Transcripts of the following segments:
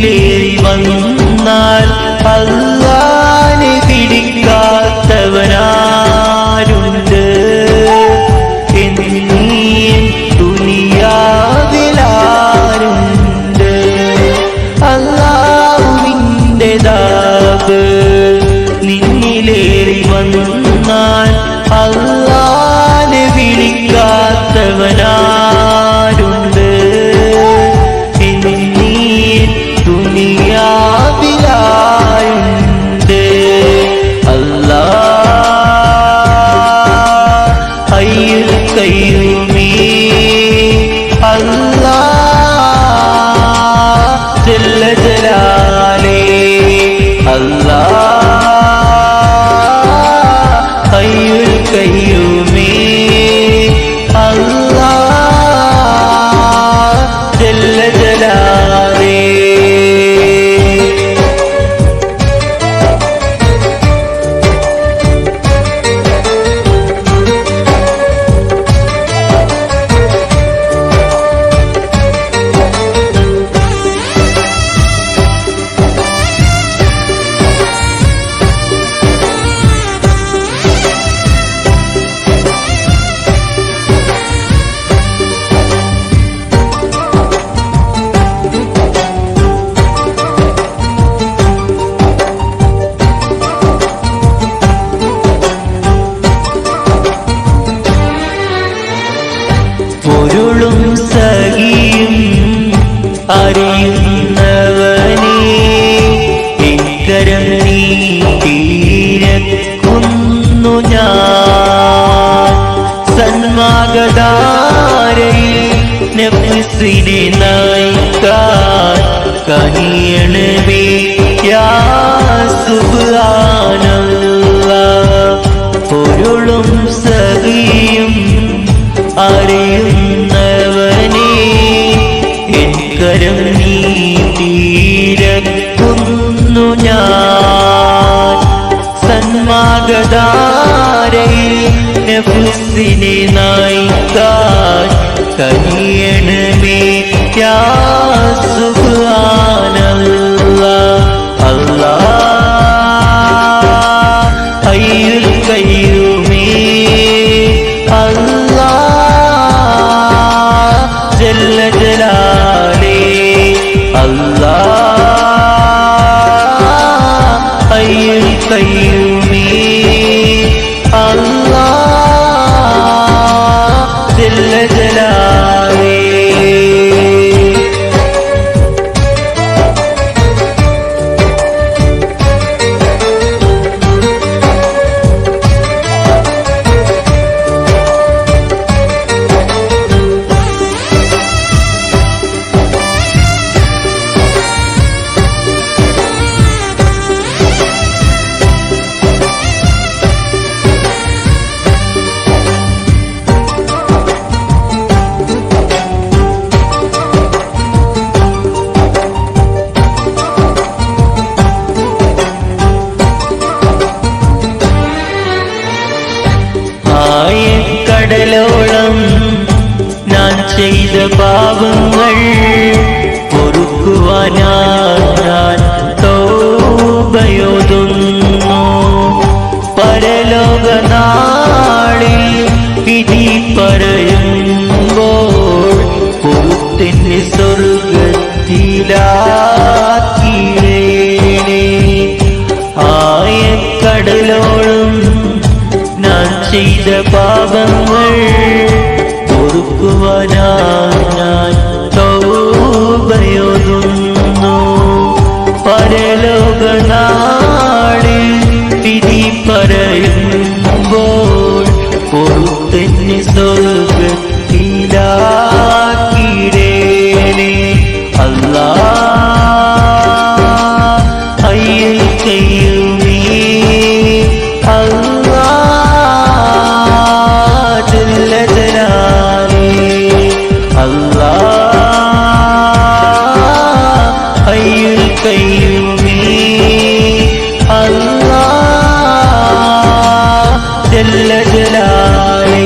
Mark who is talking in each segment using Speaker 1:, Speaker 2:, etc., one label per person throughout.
Speaker 1: നിന്നിലേറി വന്നാൽ അല്ലാഹനെ പിടിക്കാത്തവനാരുണ്ട്? എന്നീ ദുനിയാവിലാരുണ്ട്? അല്ലാഹുവിന്റെ ദാബ് നിന്നിലേറി വന്നാൽ അല്ലാഹനെ വിളിക്കാത്തവനാരുണ്ട്? എന്നീ ദുനിയാവിലാരുണ്ട്? അല്ലാഹ് ഹയ്യുൽ ഖയ്യൂമീ അല്ലാഹ് ജല്ല ജലാലേ അല്ലാഹ് ഹയ്യുൽ ഖയ്യൂമീ അല്ലാഹ് ജല്ല ജലാലേ. പൊരുളും സഖിയും അറിയുന്നവനേ, ഇക്കരം നീട്ടിരക്കുന്നു ഞാൻ. സന്മാർഗ്ഗധാരയിൽ നഫ്സിനെ നയിക്കാൻ കനിയണമേ യാ സുബ്ഹാനല്ലാഹ്. പൊരുളും സഖിയും അറിയുന്നവനേ, എൻ കരം നീട്ടിരക്കുന്നു ഞാൻ. സന്മാർഗ്ഗധാരയിൽ നഫ്സിനെ നയിക്കാൻ കനിയണമേ യാ സുബ്ഹാനല്ലാഹ്. അല്ലാഹ് ഹയ്യുൽ ഖയ്യൂമീ അല്ലാഹ് ജല്ല ജലാലേ അല്ലാഹ് ഹയ്യുൽ ഖയ്യൂമീ അല്ലാഹ് ജല്ല ജലാലേ. കടലോളം ഞാൻ ചെയ്ത പാപങ്ങൾ പൊറുക്കുവാനാൻ തൗബയോതുന്നു. പരലോകനാളിൽ വിധി പറയുമ്പോൾ പൊറുത്തെന്നെ സ്വർഗ്ഗത്തിലാക്കിയിടേണേ. കടലോളം ഞാൻ ചെയ്ത പാപങ്ങൾ പൊറുക്കുവാനാൻ തൗബയോതുന്നു. പരലോകനാളിൽ വിധി പറയുമ്പോൾ പൊറുത്തെന്നെ സ്വർഗ്ഗത്തിലാക്കിയിടേണേ. അല്ലാഹ് ഹയ്യുൽ ഖയ്യൂമീ അല്ലാഹ് ജല്ല ജലാലേ അല്ലാഹ് ഹയ്യുൽ ഖയ്യൂമീ അല്ലാഹ് ജല്ല ജലാലേ.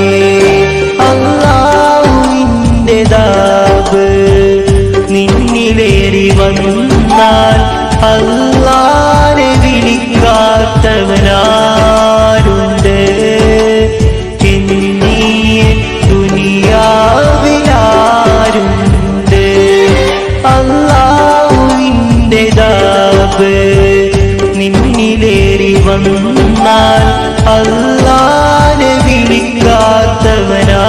Speaker 1: അല്ലാഹുവിന്റെ ദാബ് നിന്നിലേറി വന്നു വന്നാൽ അല്ലാഹനെ വിളിക്കാത്തവനാരുണ്ട്? എന്നീ ദുനിയാവിലാരുണ്ട്? അല്ലാഹുവിന്റെ ദാബ് നിന്നിലേറി വന്നാൽ അല്ലാഹനെ വിളിക്കാത്തവനാ